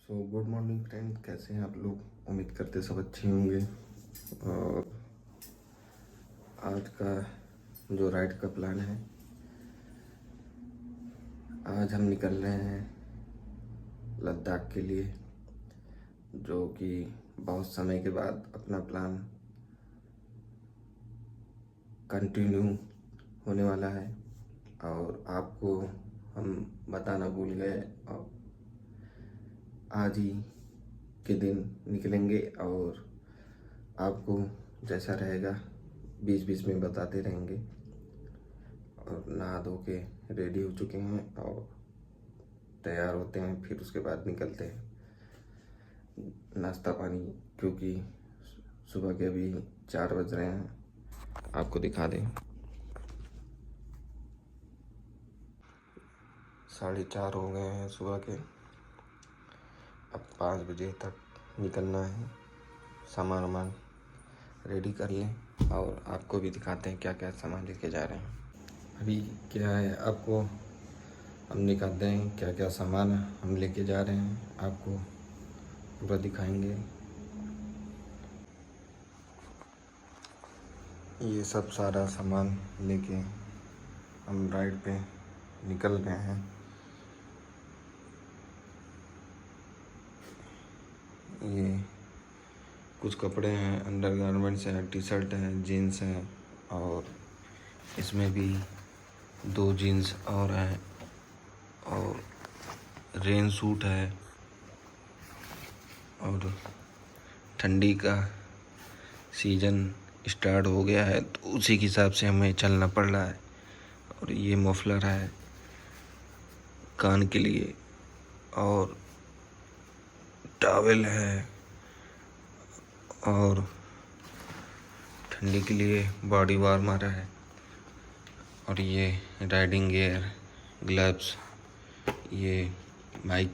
Good morning friend, कैसे हैं आप लोग। उम्मीद करते सब अच्छे होंगे। और आज का जो राइड का प्लान है, आज हम निकल रहे हैं लद्दाख के लिए, जो कि बहुत समय के बाद अपना प्लान कंटिन्यू होने वाला है। और आपको हम बताना भूल गए, और आज ही के दिन निकलेंगे और आपको जैसा रहेगा बीच बीच में बताते रहेंगे। और नहा धो के रेडी हो चुके हैं और तैयार होते हैं, फिर उसके बाद निकलते हैं नाश्ता पानी, क्योंकि सुबह के अभी 4 बज रहे हैं। आपको दिखा दें, 4:30 हो गए हैं सुबह के। अब 5 बजे तक निकलना है। सामान वामान रेडी कर लें और आपको भी दिखाते हैं क्या क्या सामान लेके जा रहे हैं। अभी क्या है, आपको हम दिखाते हैं क्या क्या सामान हम लेके जा रहे हैं, आपको पूरा दिखाएंगे। ये सब सारा सामान लेके हम राइड पे निकल रहे हैं। ये कुछ कपड़े हैं, अंडरगारमेंट्स हैं, टी शर्ट हैं, जीन्स हैं, और इसमें भी 2 जीन्स और हैं, और रेन सूट है। और ठंडी का सीज़न स्टार्ट हो गया है, तो उसी के हिसाब से हमें चलना पड़ रहा है। और ये मफलर है कान के लिए, और टॉवेल है, और ठंडी के लिए बॉडी वार्मर है। और ये राइडिंग गियर, ग्लव्स, ये माइक,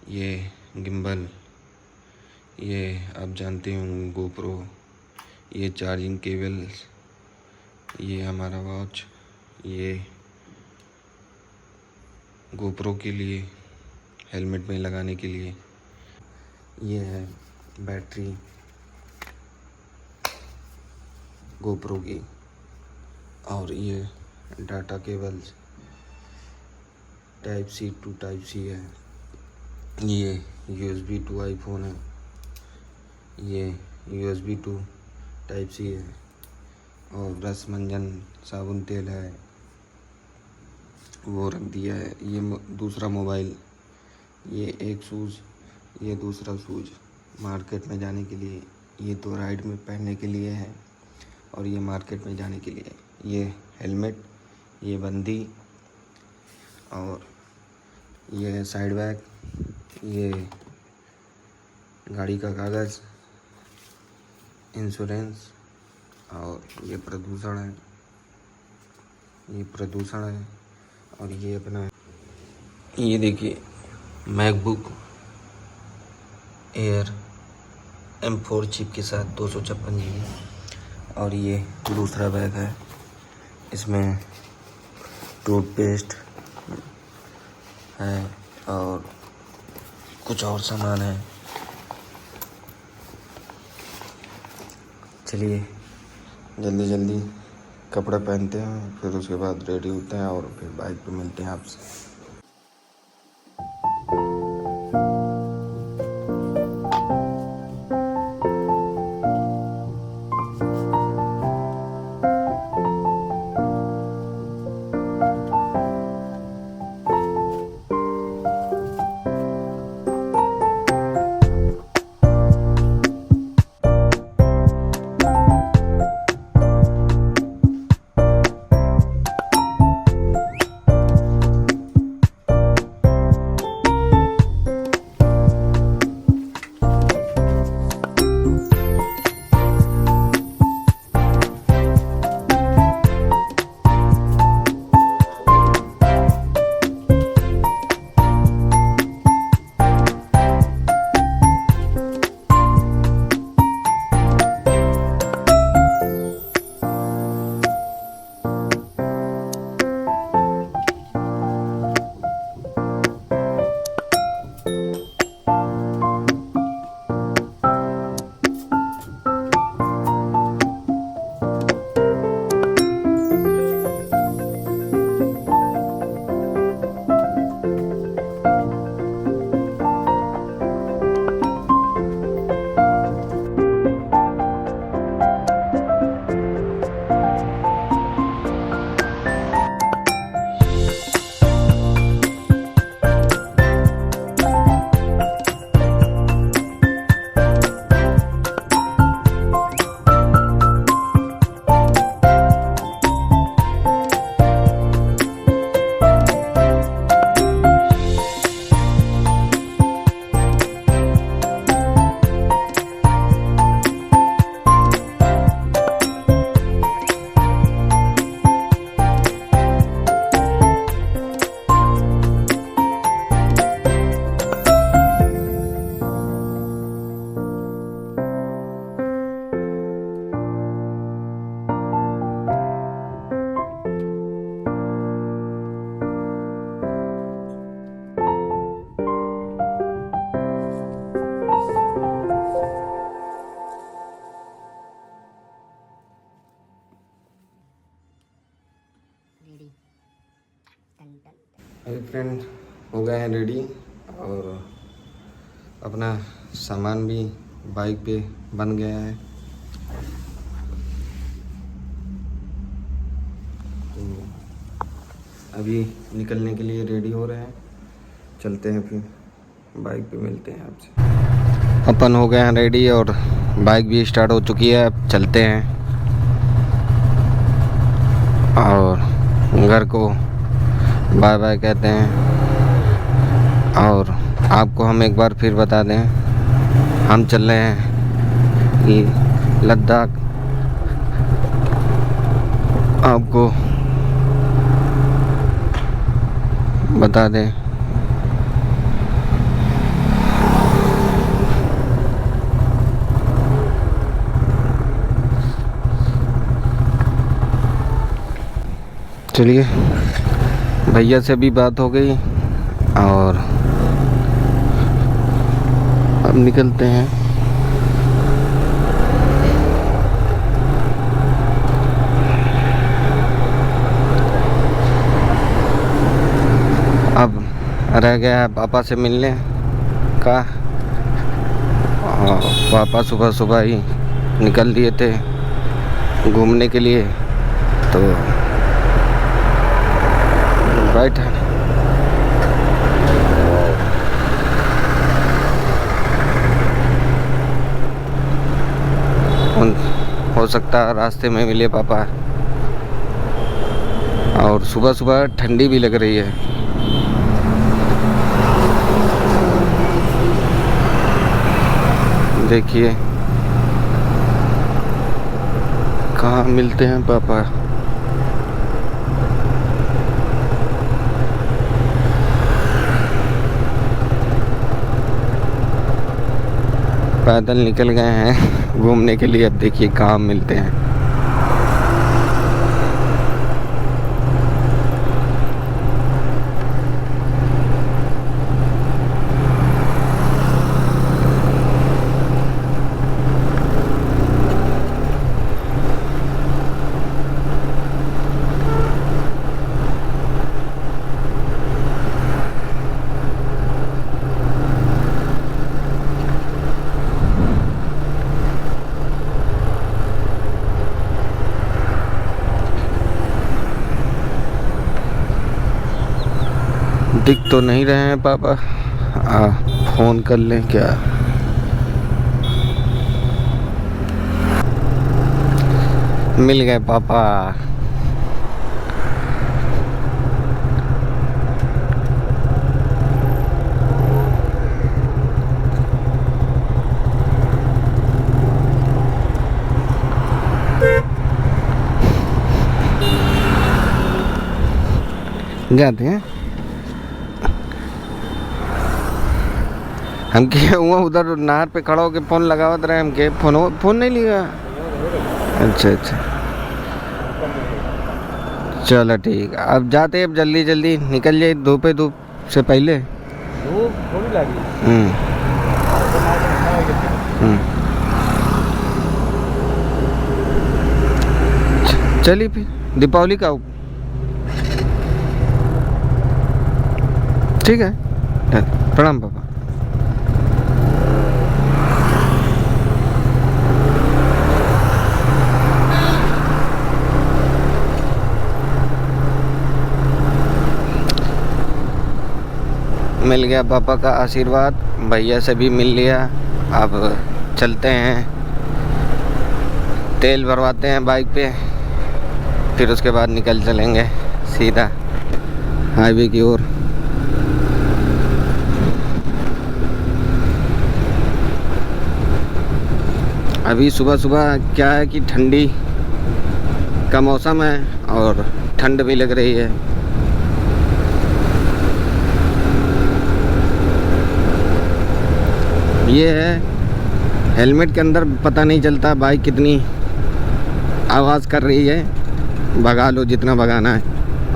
ये गिम्बल, ये आप जानते होंगे गोप्रो, ये चार्जिंग केबल्स, ये हमारा वॉच, ये गोप्रो के लिए हेलमेट में लगाने के लिए, ये है बैटरी गोप्रो की, और ये data cables type C to type C है। ये USB टू आईफोन है, ये USB टू टाइप सी है, और रस मंजन साबुन तेल है, वो रख दिया है। ये दूसरा मोबाइल, ये एक शूज़, ये दूसरा शूज़ मार्केट में जाने के लिए, ये तो राइड में पहनने के लिए है, और ये मार्केट में जाने के लिए। ये हेलमेट, ये बंदी, और ये है साइड बैग, ये गाड़ी का कागज़, इंश्योरेंस, और ये प्रदूषण है, ये प्रदूषण है। और ये अपना, ये देखिए मैकबुक एयर M4 चिप के साथ 256 GB। और ये दूसरा बैग है, इसमें टूथपेस्ट है और कुछ और सामान है। चलिए जल्दी जल्दी कपड़े पहनते हैं, फिर उसके बाद रेडी होते हैं और फिर बाइक पे मिलते हैं आपसे। अपना सामान भी बाइक पे बन गया है। तो अभी निकलने के लिए रेडी हो रहे हैं, चलते हैं फिर बाइक पे मिलते हैं आपसे। अपन हो गए हैं रेडी और बाइक भी स्टार्ट हो चुकी है। अब चलते हैं और घर को बाय बाय कहते हैं। और आपको हम एक बार फिर बता दें, हम चल रहे हैं कि लद्दाख। आपको बता दें चलिए, भैया से भी बात हो गई और अब निकलते हैं। अब रह गया है पापा से मिलने का। और पापा सुबह सुबह ही निकल दिए थे घूमने के लिए, तो बैठा हो सकता है रास्ते में मिले पापा। और सुबह सुबह ठंडी भी लग रही है। देखिए कहाँ मिलते हैं पापा। पैदल निकल गए हैं घूमने के लिए। अब देखिए कहाँ मिलते हैं। दिख तो नहीं रहे हैं पापा। फोन कर लें क्या? मिल गए पापा। जाते हैं हम के हुआ उधर नहर पे खड़ा होके फ़ोन लगावत रहे। हम के फ़ोन नहीं लिया। अच्छा अच्छा, चलो ठीक। अब जाते, अब जल्दी जल्दी निकल जाए, धूप से पहले। धूप थोड़ी लगी। चलिए फिर दीपावली का ठीक है। प्रणाम पापा। मिल गया पापा का आशीर्वाद, भैया से भी मिल लिया। अब चलते हैं, तेल भरवाते हैं बाइक पे, फिर उसके बाद निकल चलेंगे सीधा हाईवे की ओर। अभी सुबह सुबह क्या है कि ठंडी का मौसम है और ठंड भी लग रही है। ये है हेलमेट के अंदर पता नहीं चलता बाइक कितनी आवाज़ कर रही है, भगा लो जितना भगाना है।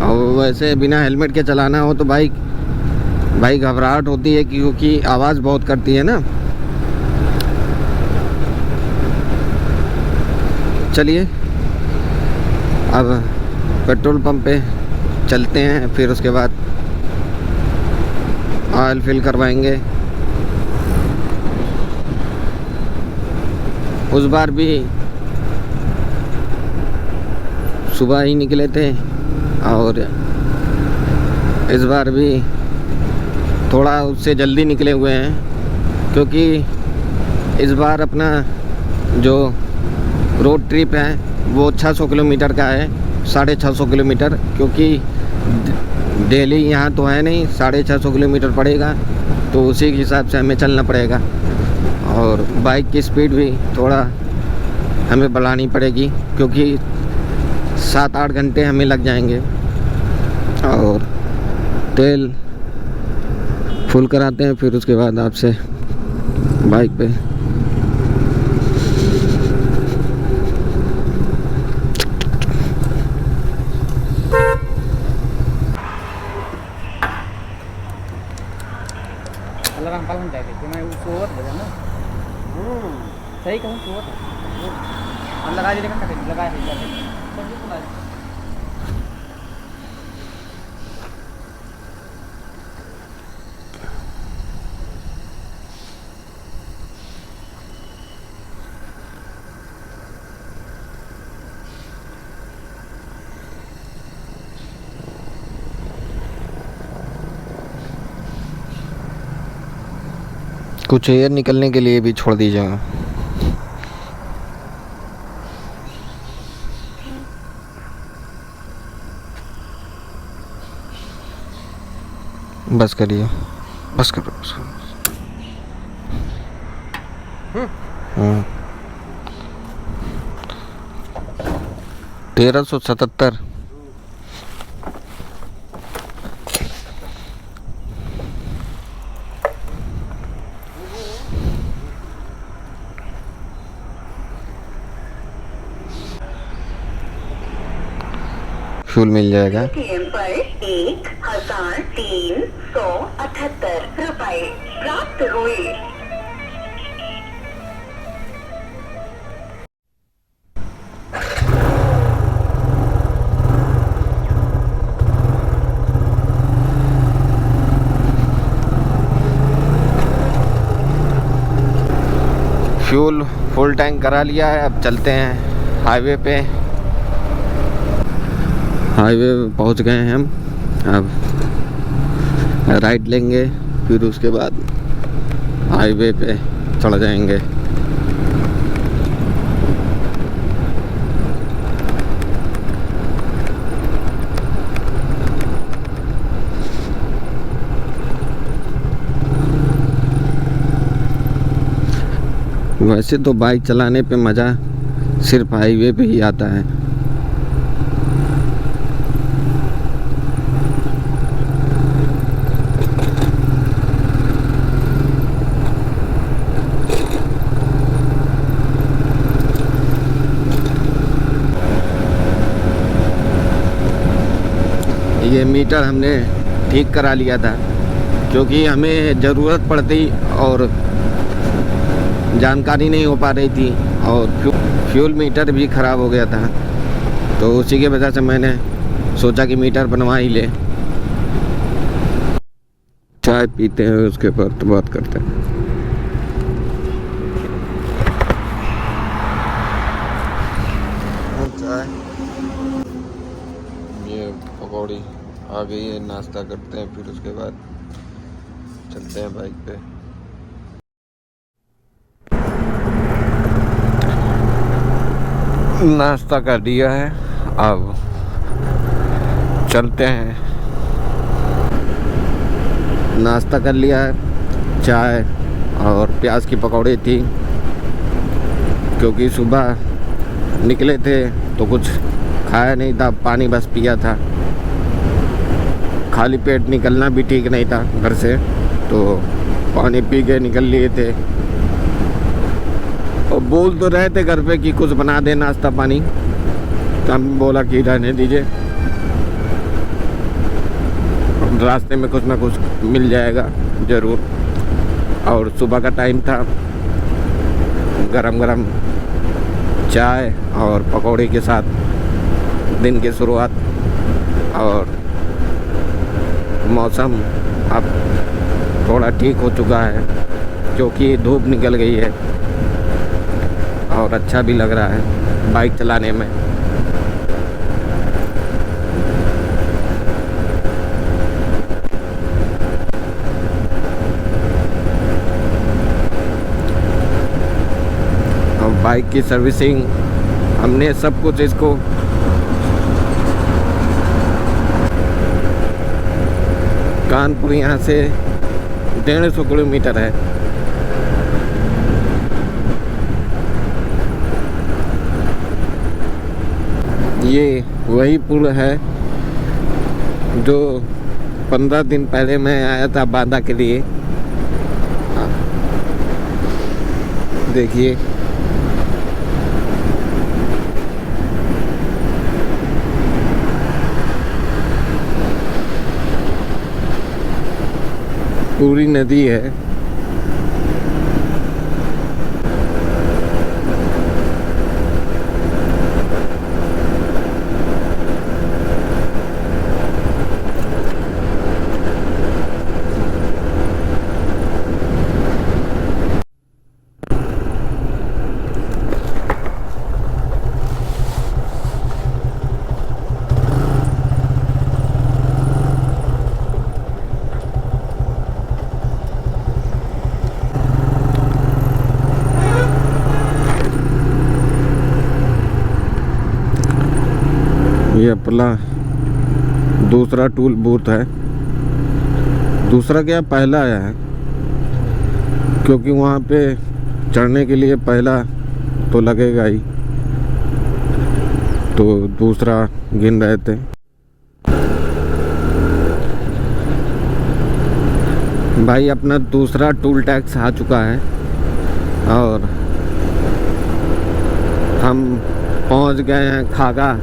और वैसे बिना हेलमेट के चलाना हो तो बाइक घबराहट होती है क्योंकि आवाज़ बहुत करती है ना। चलिए अब पेट्रोल पंप पे चलते हैं, फिर उसके बाद ऑयल फिल करवाएंगे उस बार भी सुबह ही निकले थे और इस बार भी थोड़ा उससे जल्दी निकले हुए हैं, क्योंकि इस बार अपना जो रोड ट्रिप है वो 600 किलोमीटर का है, 650 किलोमीटर, क्योंकि डेली यहाँ तो है नहीं, 650 किलोमीटर पड़ेगा, तो उसी के हिसाब से हमें चलना पड़ेगा। और बाइक की स्पीड भी थोड़ा हमें बढ़ानी पड़ेगी, क्योंकि 7-8 घंटे हमें लग जाएंगे। और तेल फुल कराते हैं, फिर उसके बाद आपसे बाइक पे अलार्म पालन जाएगी कि मैं सोवत बजा ना। सही कहूँ सोवत है। लगा दीजिएगा कटे लगा दीजिए कुछ एयर निकलने के लिए भी छोड़ दीजिएगा। बस करिए, बस करो, बस करो। 1377। फ्यूल मिल जाएगा। ATM पर 1378 रुपए प्राप्त हुए। फ्यूल फुल टैंक करा लिया है, अब चलते हैं हाईवे पे। हाईवे पहुंच गए हैं हम, अब राइट लेंगे, फिर उसके बाद हाईवे पे चढ़ जाएंगे। वैसे तो बाइक चलाने पे मज़ा सिर्फ हाईवे पे ही आता है। ये मीटर हमने ठीक करा लिया था, क्योंकि हमें ज़रूरत पड़ती और जानकारी नहीं हो पा रही थी, और फ्यूल मीटर भी ख़राब हो गया था, तो उसी की वजह से मैंने सोचा कि मीटर बनवा ही ले। चाय पीते हैं, उसके बाद तो बात करते हैं। चाय, ये पकौड़ी आ गई है, नाश्ता करते हैं, फिर उसके बाद चलते हैं बाइक पे। नाश्ता कर दिया है, अब चलते हैं। नाश्ता कर लिया है, चाय और प्याज की पकौड़ी थी, क्योंकि सुबह निकले थे तो कुछ खाया नहीं था, पानी बस पिया था। खाली पेट निकलना भी ठीक नहीं था घर से, तो पानी पी के निकल लिए थे। और बोल तो रहे थे घर पे कि कुछ बना दे नाश्ता पानी, तो हम बोला कि रहने दीजिए, रास्ते में कुछ ना कुछ मिल जाएगा ज़रूर। और सुबह का टाइम था, गरम गरम चाय और पकौड़े के साथ दिन की शुरुआत। और मौसम अब थोड़ा ठीक हो चुका है, क्योंकि धूप निकल गई है। और अच्छा भी लग रहा है बाइक चलाने में। और बाइक की सर्विसिंग हमने सब कुछ इसको कानपुर यहाँ से 150 किलोमीटर है। ये वही पुल है जो 15 दिन पहले मैं आया था बांदा के लिए। देखिए पूरी नदी है। ये अपना दूसरा टूल बूथ है। दूसरा क्या पहला आया है, क्योंकि वहाँ पे चढ़ने के लिए पहला तो लगेगा ही, तो दूसरा गिन रहे थे। भाई अपना दूसरा टूल टैक्स आ चुका है और हम पहुँच गए हैं खागा।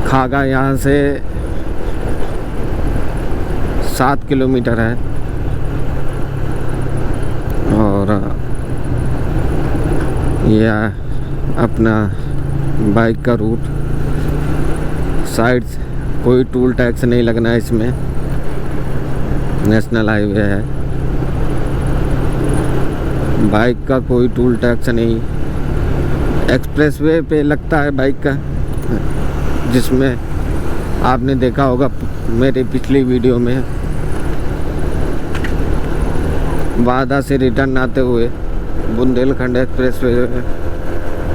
खागा यहाँ से 7 किलोमीटर है और यह अपना बाइक का रूट। साइड कोई टूल टैक्स नहीं लगना है इसमें, नेशनल हाईवे है। बाइक का कोई टूल टैक्स नहीं। एक्सप्रेसवे पे लगता है बाइक का, जिसमें आपने देखा होगा मेरे पिछली वीडियो में। बांदा से रिटर्न आते हुए बुंदेलखंड एक्सप्रेसवे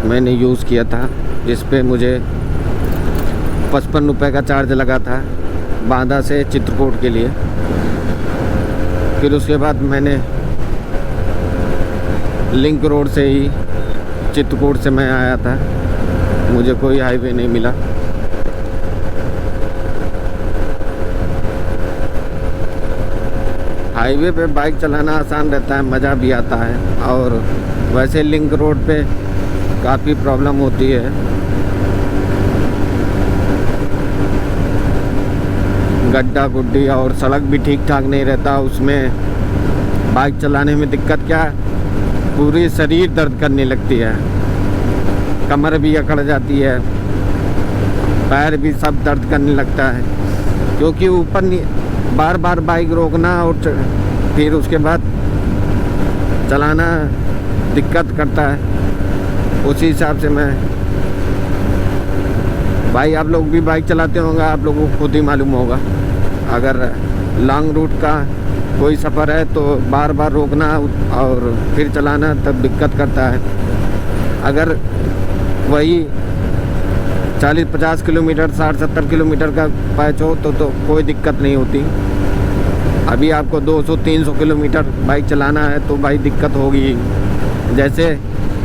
मैंने यूज़ किया था, जिस पे मुझे 55 रुपये का चार्ज लगा था बांदा से चित्रकूट के लिए। फिर उसके बाद मैंने लिंक रोड से ही चित्रकूट से मैं आया था, मुझे कोई हाईवे नहीं मिला। हाईवे पे बाइक चलाना आसान रहता है, मज़ा भी आता है, और वैसे लिंक रोड पे काफ़ी प्रॉब्लम होती है। गड्ढा गुड्डी और सड़क भी ठीक ठाक नहीं रहता, उसमें बाइक चलाने में दिक्कत क्या है, पूरी शरीर दर्द करने लगती है, कमर भी अकड़ जाती है, पैर भी सब दर्द करने लगता है, क्योंकि ऊपर बार बार बाइक रोकना और फिर उसके बाद चलाना दिक्कत करता है। उसी हिसाब से मैं, भाई आप लोग भी बाइक चलाते होंगे, आप लोगों को खुद ही मालूम होगा। अगर लॉन्ग रूट का कोई सफ़र है तो बार बार रोकना और फिर चलाना तब दिक्कत करता है। अगर वही 40-50 किलोमीटर 60-70 किलोमीटर का पैच हो तो कोई दिक्कत नहीं होती। अभी आपको 200-300 किलोमीटर बाइक चलाना है तो भाई दिक्कत होगी। जैसे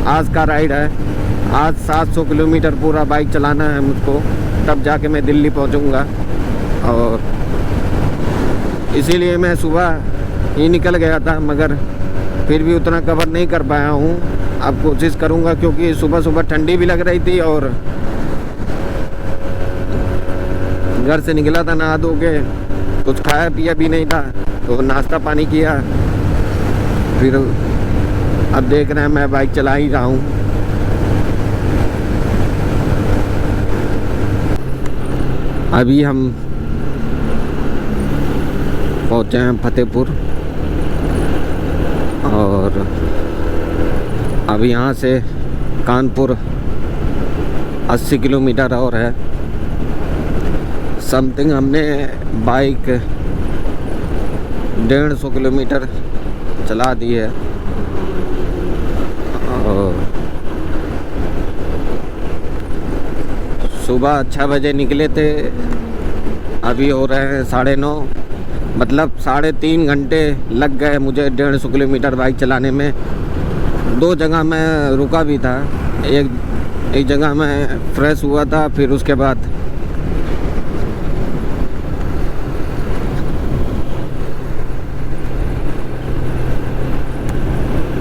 आज का राइड है, आज 700 किलोमीटर पूरा बाइक चलाना है मुझको, तब जाके मैं दिल्ली पहुंचूंगा। और इसीलिए मैं सुबह ही निकल गया था, मगर फिर भी उतना कवर नहीं कर पाया हूँ। अब कोशिश करूँगा, क्योंकि सुबह सुबह ठंडी भी लग रही थी और घर से निकला था नहा धो के, कुछ खाया पिया भी नहीं था, तो नाश्ता पानी किया। फिर अब देख रहे हैं मैं बाइक चला ही रहा हूँ। अभी हम पहुँचे हैं फतेहपुर और अब यहाँ से कानपुर 80 किलोमीटर और है समथिंग। हमने बाइक 150 किलोमीटर चला दी है और सुबह 6 बजे निकले थे, अभी हो रहे हैं 9:30, मतलब 3.5 घंटे लग गए मुझे 150 किलोमीटर बाइक चलाने में। 2 जगह मैं रुका भी था, एक जगह मैं फ्रेश हुआ था, फिर उसके बाद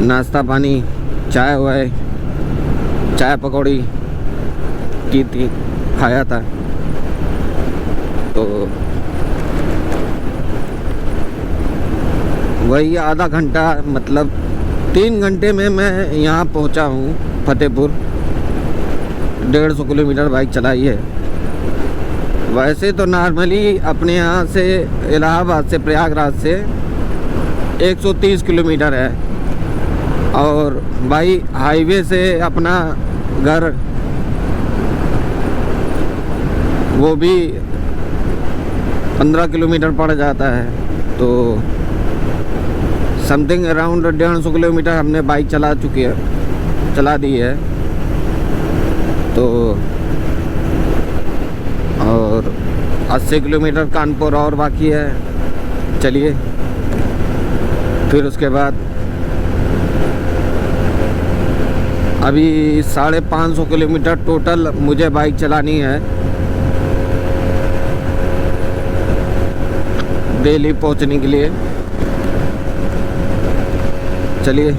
नाश्ता पानी चाय पकौड़ी की थी, खाया था। तो वही आधा घंटा, मतलब 3 घंटे में मैं यहाँ पहुँचा हूँ फतेहपुर। 150 किलोमीटर बाइक चलाई है। वैसे तो नॉर्मली अपने यहाँ से इलाहाबाद से प्रयागराज से 130 किलोमीटर है, और भाई हाईवे से अपना घर वो भी 15 किलोमीटर पड़ जाता है। तो समथिंग अराउंड 150 किलोमीटर हमने बाइक चला दी है। तो और 80 किलोमीटर कानपुर और बाकी है। चलिए फिर उसके बाद अभी 550 किलोमीटर टोटल मुझे बाइक चलानी है दिल्ली पहुंचने के लिए। चलिए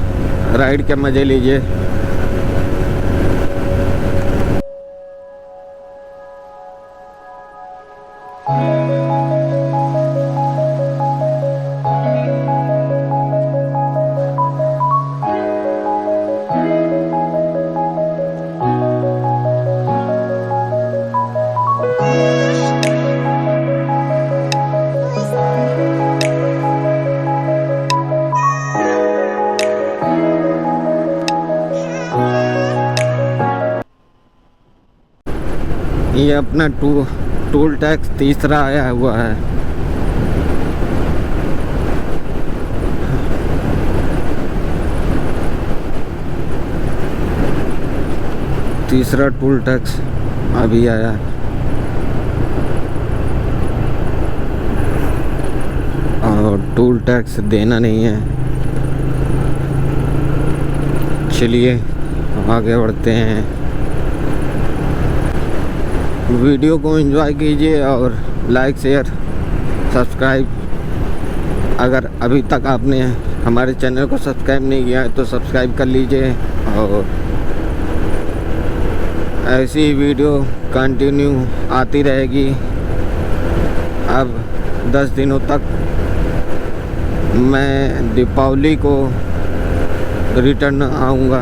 राइड के मज़े लीजिए। ये अपना टोल टैक्स तीसरा आया हुआ है। तीसरा टोल टैक्स अभी आया। और टोल टैक्स देना नहीं है। चलिए आगे बढ़ते हैं। वीडियो को एंजॉय कीजिए और लाइक शेयर सब्सक्राइब। अगर अभी तक आपने हमारे चैनल को सब्सक्राइब नहीं किया है तो सब्सक्राइब कर लीजिए। और ऐसी वीडियो कंटिन्यू आती रहेगी। अब 10 दिनों तक मैं दीपावली को रिटर्न आऊँगा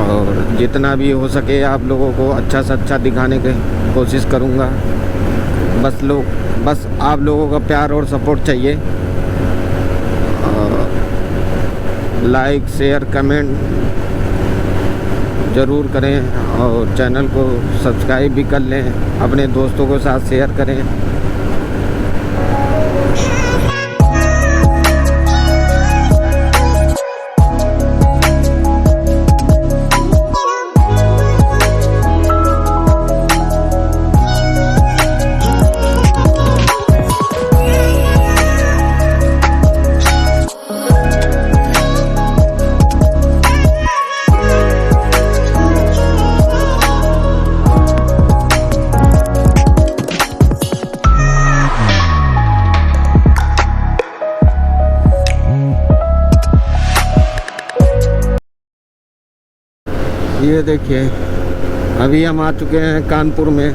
और जितना भी हो सके आप लोगों को अच्छा से अच्छा दिखाने की कोशिश करूँगा। बस आप लोगों का प्यार और सपोर्ट चाहिए। लाइक शेयर कमेंट ज़रूर करें और चैनल को सब्सक्राइब भी कर लें, अपने दोस्तों के साथ शेयर करें। ये देखिए अभी हम आ चुके हैं कानपुर में।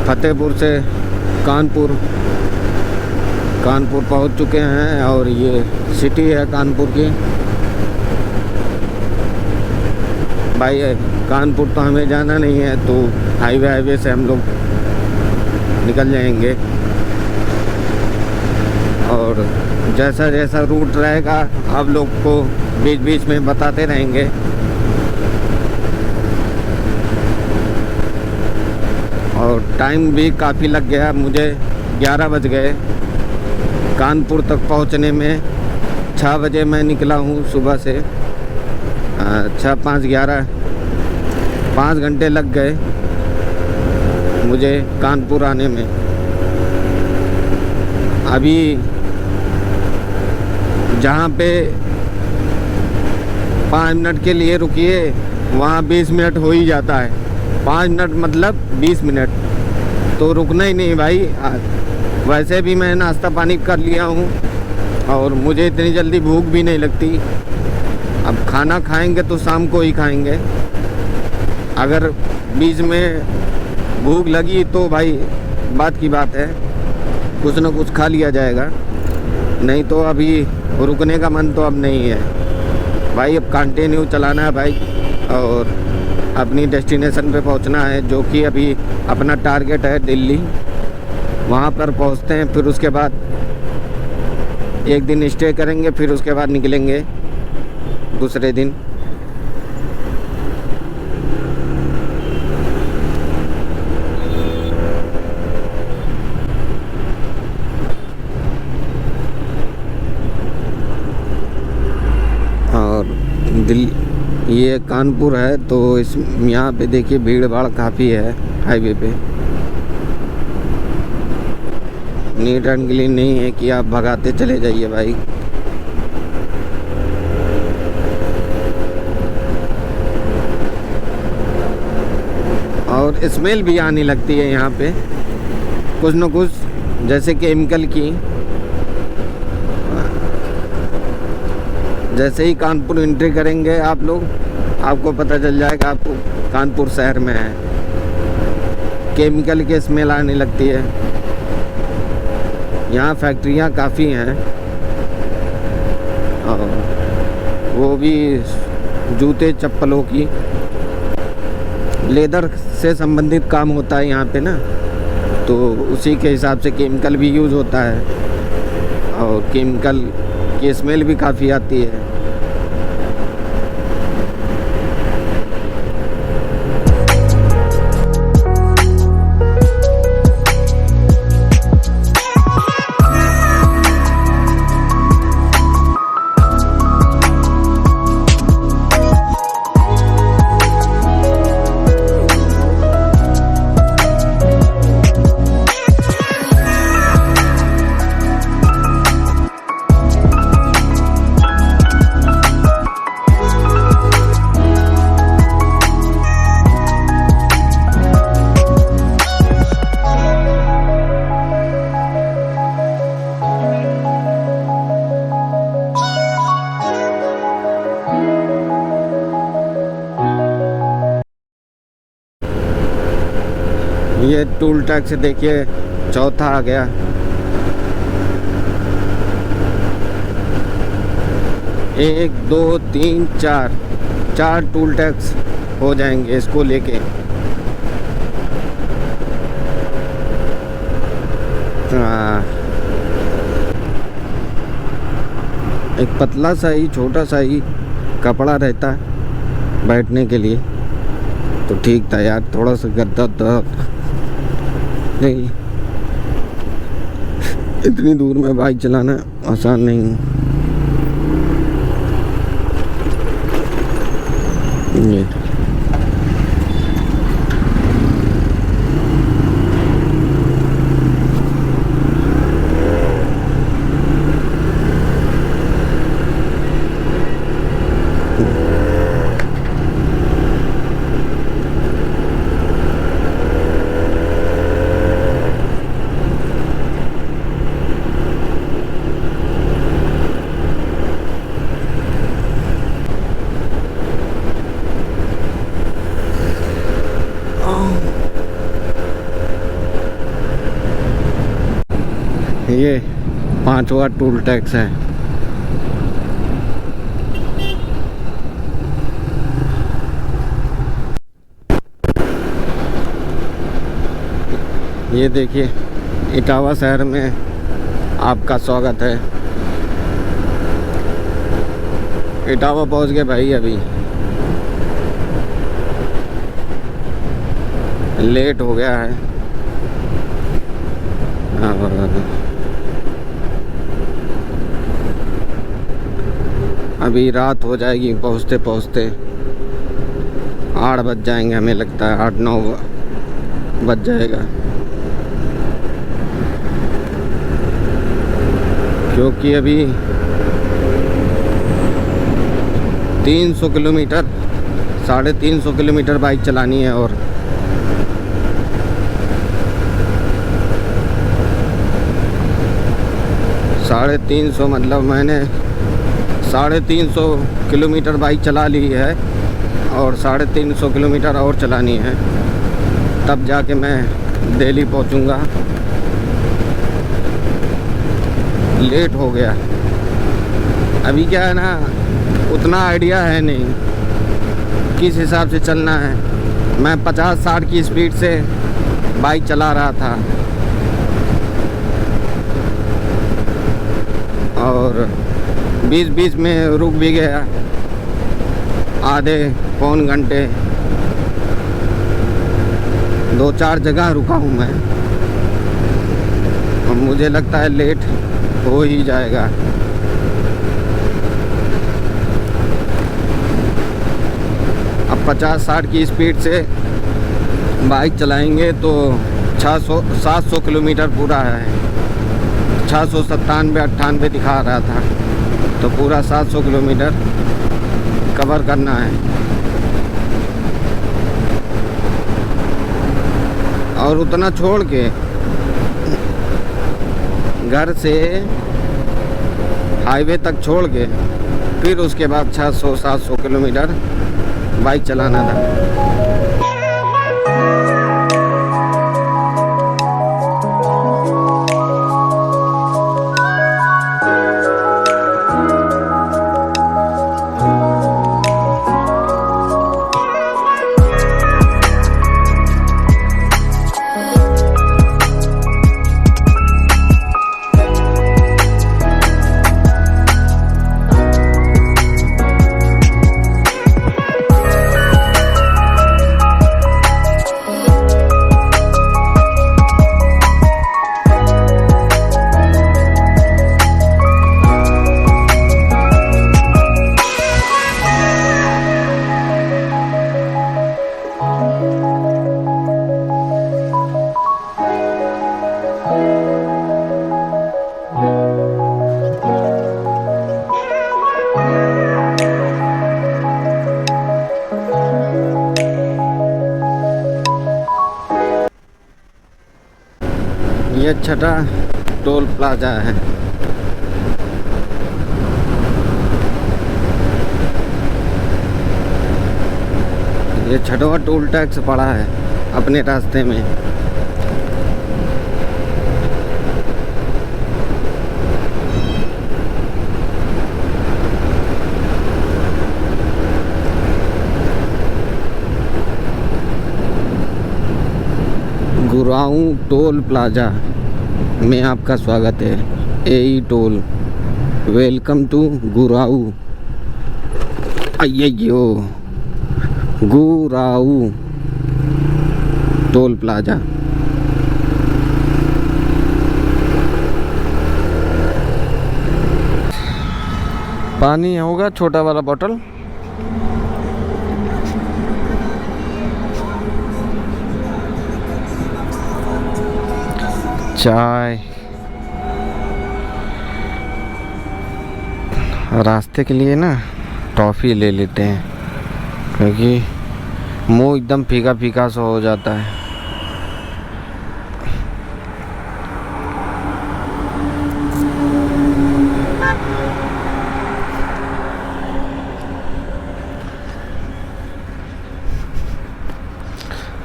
फतेहपुर से कानपुर पहुंच चुके हैं और ये सिटी है कानपुर की। भाई कानपुर तो हमें जाना नहीं है, तो हाईवे से हम लोग निकल जाएंगे। और जैसा जैसा रूट रहेगा आप लोग को बीच बीच में बताते रहेंगे। और टाइम भी काफ़ी लग गया, मुझे 11 बज गए कानपुर तक पहुंचने में। 6 बजे मैं निकला हूं सुबह से, 6, 5, 11, 5 घंटे लग गए मुझे कानपुर आने में। अभी जहाँ पे 5 मिनट के लिए रुकिए वहाँ 20 मिनट हो ही जाता है। 5 मिनट मतलब 20 मिनट तो रुकना ही नहीं भाई। वैसे भी मैं नाश्ता पानी कर लिया हूँ और मुझे इतनी जल्दी भूख भी नहीं लगती। अब खाना खाएंगे तो शाम को ही खाएंगे। अगर बीच में भूख लगी तो भाई बात की बात है, कुछ ना कुछ खा लिया जाएगा। नहीं तो अभी रुकने का मन तो अब नहीं है भाई। अब कंटिन्यू चलाना है भाई और अपनी डेस्टिनेशन पे पहुंचना है, जो कि अभी अपना टारगेट है दिल्ली। वहाँ पर पहुंचते हैं, फिर उसके बाद एक दिन स्टे करेंगे, फिर उसके बाद निकलेंगे दूसरे दिन। और ये कानपुर है तो इस यहाँ पे देखिए भीड़ भाड़ काफ़ी है हाईवे पे। नीट एंड क्लीन नहीं है कि आप भगाते चले जाइए भाई। और स्मेल भी आने लगती है यहाँ पे कुछ न कुछ, जैसे केमिकल की। जैसे ही कानपुर एंट्री करेंगे आप लोग, आपको पता चल जाएगा आपको कानपुर शहर में है। केमिकल की स्मेल आने लगती है। यहाँ फैक्ट्रियाँ काफ़ी हैं और वो भी जूते चप्पलों की, लेदर से संबंधित काम होता है यहाँ पे ना, तो उसी के हिसाब से केमिकल भी यूज़ होता है और केमिकल की स्मेल भी काफ़ी आती है। ये टूल टैक्स देखिए चौथा आ गया। एक, दो, तीन, चार टूल टैक्स हो जाएंगे इसको लेके। एक पतला सा ही छोटा सा ही कपड़ा रहता है बैठने के लिए तो ठीक था यार। थोड़ा सा गद्दा नहीं, इतनी दूर में बाइक चलाना आसान नहीं है। ये 5वां टूल टैक्स है। ये देखिए इटावा शहर में आपका स्वागत है। इटावा पहुंच गए भाई, अभी लेट हो गया है। अभी रात हो जाएगी पहुंचते पहुंचते, 8 बज जाएंगे, हमें लगता है 8-9 बज जाएगा, क्योंकि अभी 300 किलोमीटर 350 किलोमीटर बाइक चलानी है। और साढ़े 300 मतलब मैंने 350 किलोमीटर बाइक चला ली है और 350 किलोमीटर और चलानी है, तब जाके मैं दिल्ली पहुंचूंगा। लेट हो गया। अभी क्या है ना, उतना आइडिया है नहीं किस हिसाब से चलना है। मैं 50-60 की स्पीड से बाइक चला रहा था और बीच में रुक भी गया, आधे पौन घंटे 2-4 जगह रुका हूँ मैं, और मुझे लगता है लेट हो ही जाएगा। अब 50-60 की स्पीड से बाइक चलाएंगे तो 600-700 किलोमीटर पूरा है। 697-98 दिखा रहा था, तो पूरा 700 किलोमीटर कवर करना है। और उतना छोड़ के घर से हाईवे तक छोड़ के फिर उसके बाद 600-700 किलोमीटर बाइक चलाना था। ये छठा टोल प्लाजा है। ये छठवा टोल टैक्स पड़ा है अपने रास्ते में। गुराऊ टोल प्लाजा में आपका स्वागत है। एई टोल, वेलकम टू गुराऊ। अय्यो, गुराऊ टोल प्लाजा। पानी होगा छोटा वाला बोतल। चाय, रास्ते के लिए ना टॉफ़ी ले लेते हैं, क्योंकि मुंह एकदम फीका फीका सा हो जाता है।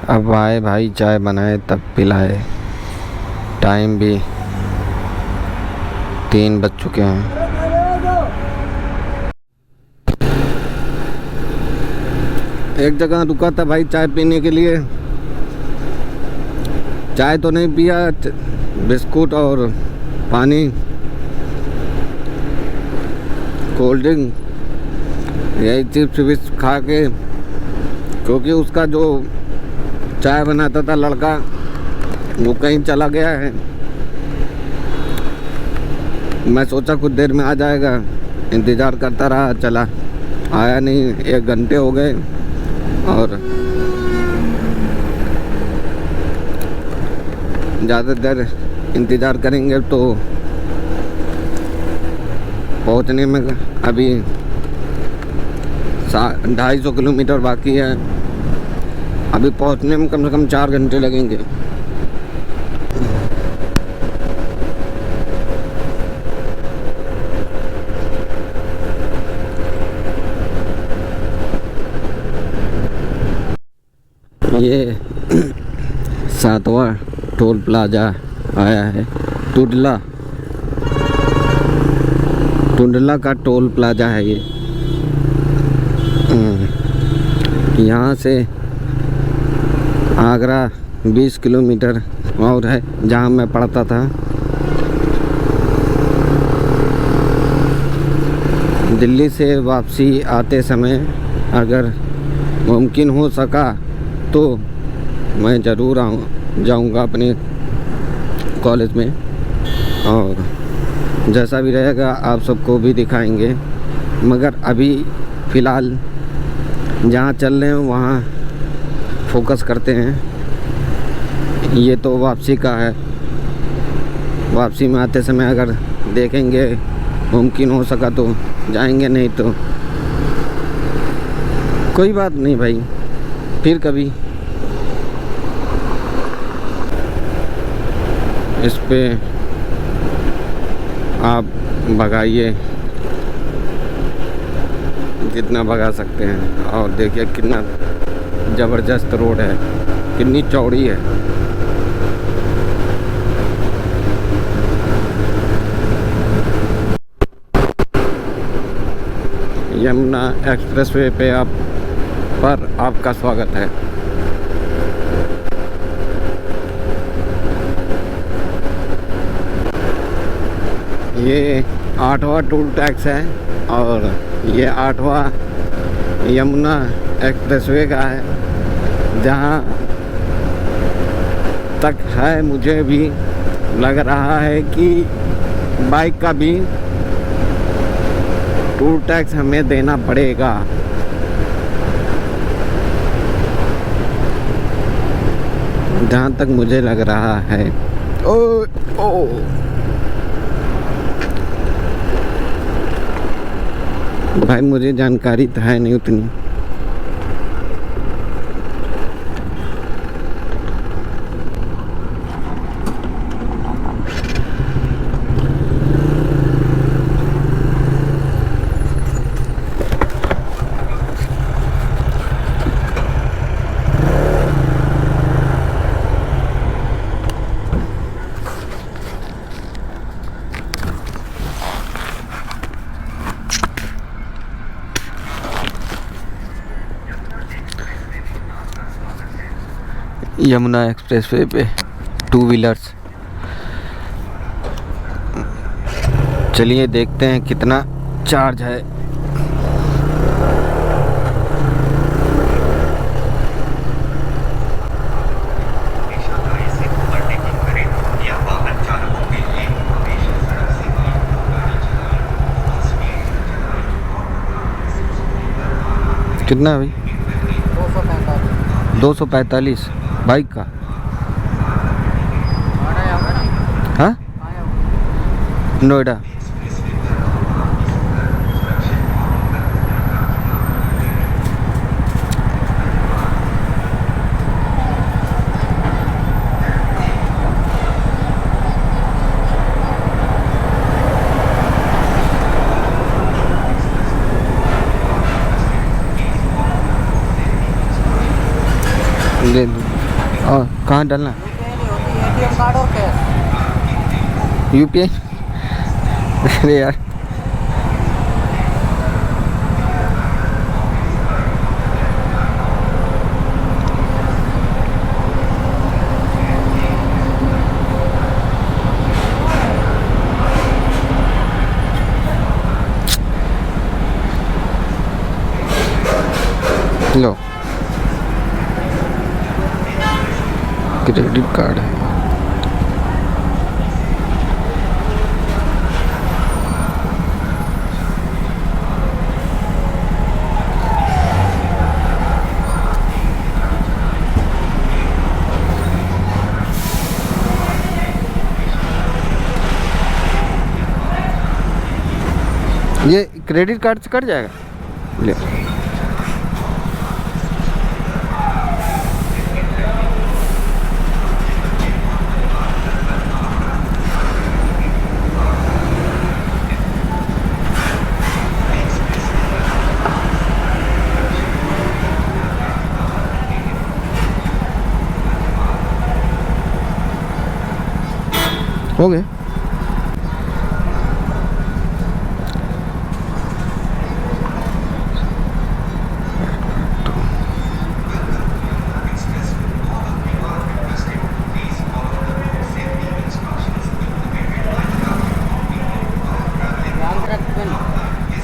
अब आए भाई, चाय बनाए तब पिलाए। टाइम भी 3 बज चुके हैं। एक जगह रुका था भाई चाय पीने के लिए। चाय तो नहीं पिया, बिस्कुट और पानी कोल्ड ड्रिंक, यही चिप्स विप्स खा के, क्योंकि उसका जो चाय बनाता था लड़का वो कहीं चला गया है। मैं सोचा कुछ देर में आ जाएगा, इंतज़ार करता रहा, चला आया नहीं। 1 घंटे हो गए और ज़्यादा देर इंतज़ार करेंगे तो पहुंचने में अभी 250 किलोमीटर बाकी है। अभी पहुंचने में कम से कम 4 घंटे लगेंगे। ये 7वां टोल प्लाजा आया है, टुंडला का टोल प्लाजा है ये। यहाँ से आगरा 20 किलोमीटर और है, जहाँ मैं पढ़ता था। दिल्ली से वापसी आते समय अगर मुमकिन हो सका तो मैं ज़रूर जाऊँगा अपने कॉलेज में, और जैसा भी रहेगा आप सबको भी दिखाएंगे। मगर अभी फ़िलहाल जहाँ चल रहे हैं वहाँ फोकस करते हैं। ये तो वापसी का है, वापसी में आते समय अगर देखेंगे मुमकिन हो सका तो जाएंगे, नहीं तो कोई बात नहीं भाई, फिर कभी। इस पे आप भगाइए जितना भगा सकते हैं। और देखिए कितना ज़बरदस्त रोड है, कितनी चौड़ी है। यमुना एक्सप्रेसवे पे आपका स्वागत है। ये 8वां टोल टैक्स है और ये 8वां यमुना एक्सप्रेसवे का है। जहाँ तक है मुझे भी लग रहा है कि बाइक का भी टोल टैक्स हमें देना पड़ेगा। जहाँ तक मुझे लग रहा है। ओ भाई मुझे जानकारी तो है नहीं उतनी। यमुना एक्सप्रेसवे पे 2 व्हीलर्स। चलिए देखते हैं कितना चार्ज है। कितना है भाई? 245 बाइक का। हाँ, नोएडा। ले लो। और कहाँ डालना? एटीएम कार्ड और कैश। यूपीआई। अरे यार लो, क्रेडिट कार्ड है। ये क्रेडिट कार्ड से कट जाएगा। ले, हो गए।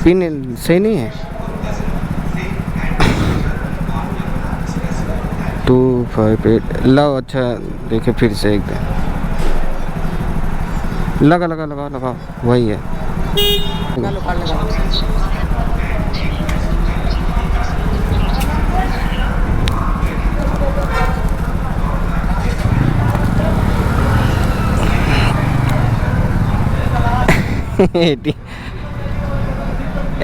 पिन सही नहीं है। 258 लाओ। अच्छा देखिए फिर से एक दे। लगा लगा लगा लगा, वही है।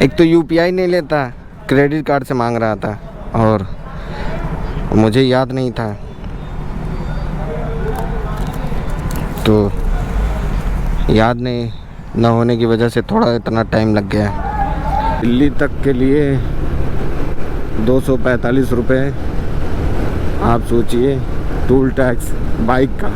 एक तो यूपीआई नहीं लेता, क्रेडिट कार्ड से मांग रहा था और मुझे याद नहीं था, तो याद नहीं न होने की वजह से थोड़ा इतना टाइम लग गया। दिल्ली तक के लिए 245 रुपये। आप सोचिए टोल टैक्स बाइक का।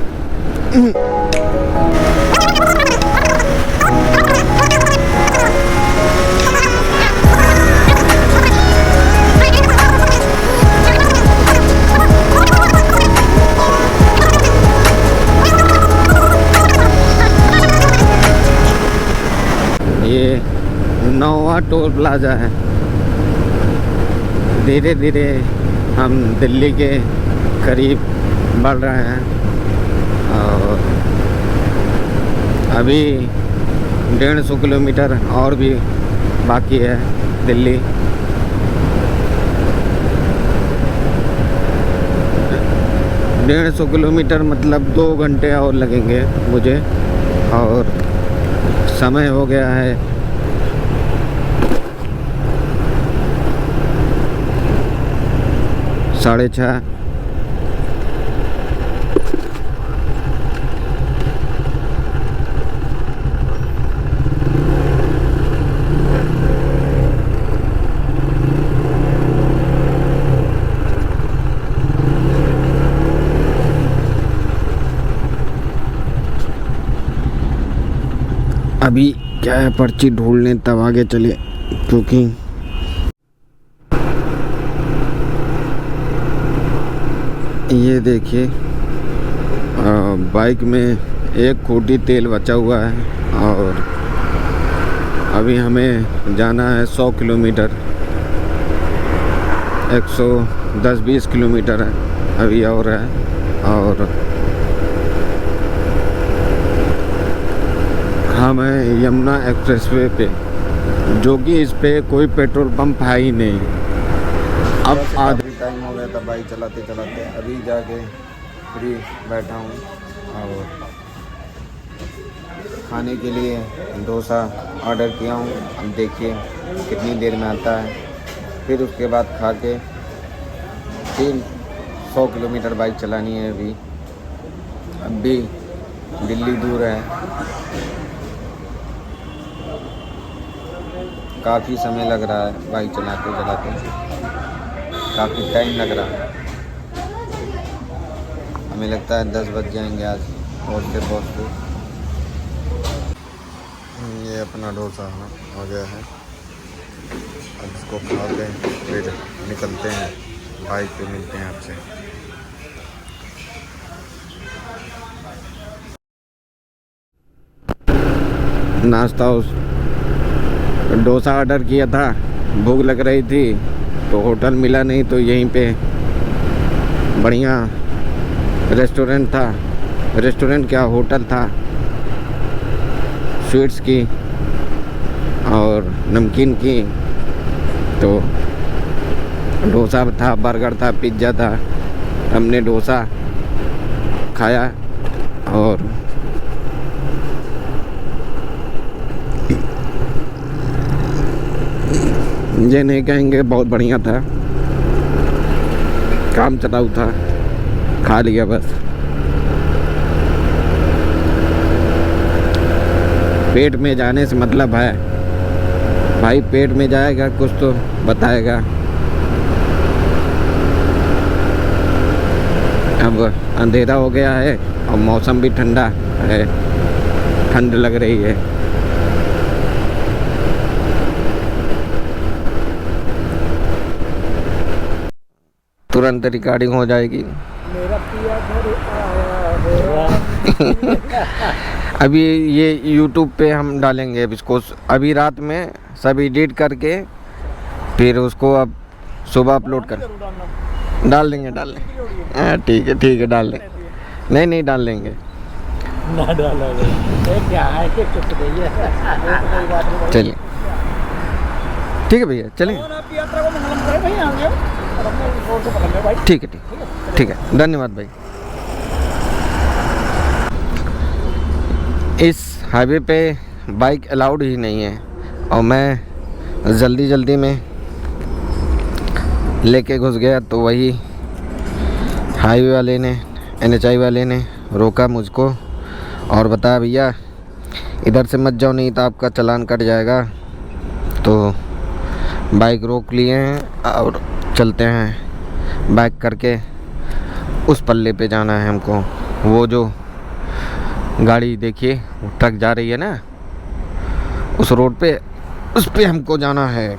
ये नौवा टोल प्लाजा है। धीरे धीरे हम दिल्ली के करीब बढ़ रहे हैं और अभी 150 किलोमीटर और भी बाकी है दिल्ली। डेढ़ 150 किलोमीटर मतलब 2 घंटे और लगेंगे मुझे। और समय हो गया है 6:30। अभी क्या है, पर्ची ढूंढ लें तब आगे चले, क्योंकि ये देखिए बाइक में 1 खोटी तेल बचा हुआ है और अभी हमें जाना है 100 किलोमीटर। 110-20 किलोमीटर है अभी और है। और हम हैं यमुना एक्सप्रेसवे पे, जो कि इस पे कोई पेट्रोल पंप है ही नहीं। अब आधा टाइम हो गया था बाइक चलाते चलाते, अभी जाके फ्री बैठा हूँ और खाने के लिए डोसा ऑर्डर किया हूँ। अब देखिए कितनी देर में आता है, फिर उसके बाद खा के फिर 100 किलोमीटर बाइक चलानी है। अभी दिल्ली दूर है, काफ़ी समय लग रहा है बाइक चलाते चलाते, काफ़ी टाइम लग रहा है। हमें लगता है 10 बज जाएंगे आज पहुँचते। ये अपना डोसा आ गया है, अब इसको खा के फिर निकलते हैं, बाइक पे मिलते हैं आपसे। नाश्ता डोसा ऑर्डर किया था, भूख लग रही थी तो होटल मिला नहीं, तो यहीं पे बढ़िया रेस्टोरेंट था, रेस्टोरेंट क्या होटल था, स्वीट्स की और नमकीन की। तो डोसा था, बर्गर था, पिज्ज़ा था। हमने डोसा खाया और ये नहीं कहेंगे बहुत बढ़िया था, काम चलाऊ था, खा लिया बस। पेट में जाने से मतलब है भाई, पेट में जाएगा कुछ तो बताएगा। अब अंधेरा हो गया है और मौसम भी ठंडा है, ठंड लग रही है। तुरंत रिकॉर्डिंग हो जाएगी। मेरा पिया घर आया है। अभी ये YouTube पे हम डालेंगे अब इसको, अभी रात में सब एडिट करके फिर उसको अब सुबह अपलोड कर डाल देंगे। हाँ ठीक है डाल देंगे। नहीं डाल देंगे। ना डाला क्या है कि चुप रहिए। चलिए ठीक है भैया, चलें। आपकी यात्रा को मंगलम करे भाई, आ गया और अपने रोड को पकड़ ले भाई। ठीक है, धन्यवाद भाई। इस हाईवे पे बाइक अलाउड ही नहीं है और मैं जल्दी में लेके घुस गया, तो वही हाईवे वाले ने, NHI वाले ने रोका मुझको और बताया भैया इधर से मत जाओ, नहीं तो आपका चालान कट जाएगा। तो बाइक रोक लिए हैं और चलते हैं बाइक करके। उस पल्ले पे जाना है हमको, वो जो गाड़ी देखिए वो ट्रक जा रही है ना, उस रोड पे, उस पे हमको जाना है।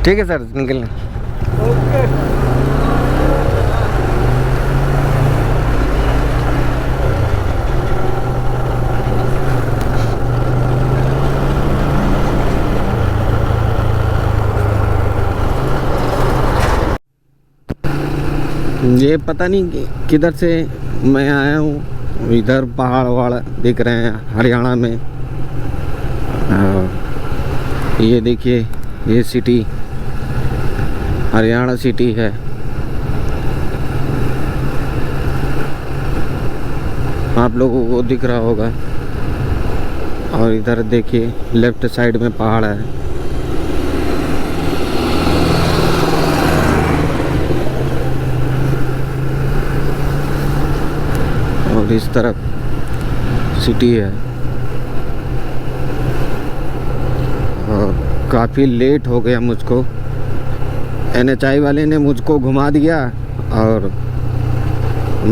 ठीक है सर, निकलने। ये पता नहीं किधर से मैं आया हूँ, इधर पहाड़ वहाड़ दिख रहे हैं हरियाणा में। ये देखिए, ये सिटी हरियाणा सिटी है। आप लोगों को दिख रहा होगा। और इधर देखिए लेफ्ट साइड में पहाड़ है। और इस तरफ सिटी है। और काफ़ी लेट हो गया मुझको, NHI वाले ने मुझको घुमा दिया और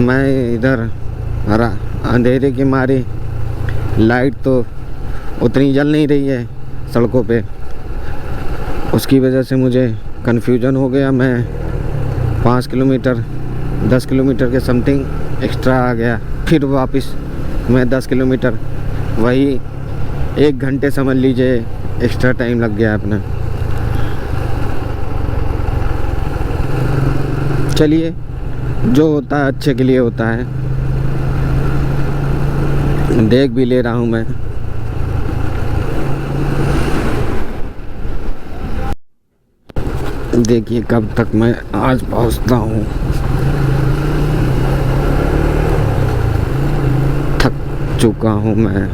मैं इधर अंधेरे के मारे, लाइट तो उतनी जल नहीं रही है सड़कों पे, उसकी वजह से मुझे कन्फ्यूजन हो गया। मैं 5 किलोमीटर 10 किलोमीटर के समथिंग एक्स्ट्रा आ गया, फिर वापस मैं 10 किलोमीटर, वही 1 घंटे समझ लीजिए एक्स्ट्रा टाइम लग गया अपना। चलिए, जो होता है अच्छे के लिए होता है। देख भी ले रहा हूँ मैं। देखिए कब तक मैं आज पहुँचता हूँ। थक चुका हूँ मैं,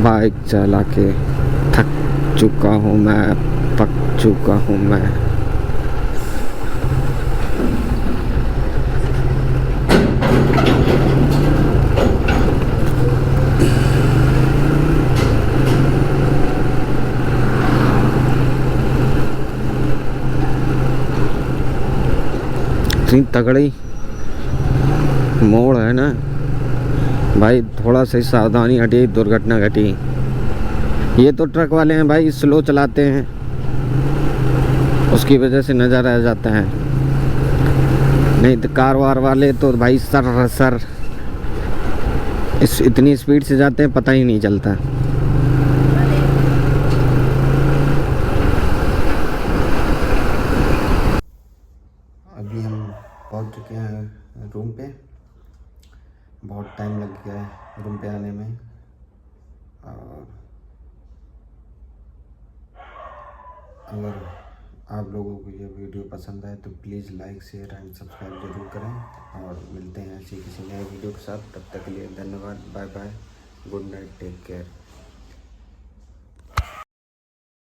बाइक चला के थक चुका हूँ मैं, पक चुका हूँ मैं। इतनी तगड़ी मोड़ है ना भाई, थोड़ा सा सावधानी हटी दुर्घटना घटी। ये तो ट्रक वाले हैं भाई, स्लो चलाते हैं, उसकी वजह से नज़र आ जाता है। नहीं तो कार वार वाले तो भाई सर इतनी स्पीड से जाते हैं, पता ही नहीं चलता। अभी हम पहुंच चुके हैं रूम पे। बहुत टाइम लग गया है रूम पे आने में। और अगर आप लोगों को ये वीडियो पसंद आए तो please like share and subscribe जरूर करें। और मिलते हैं ऐसे किसी नए वीडियो के साथ। तब तक के लिए धन्यवाद। Bye bye. Good night. Take care.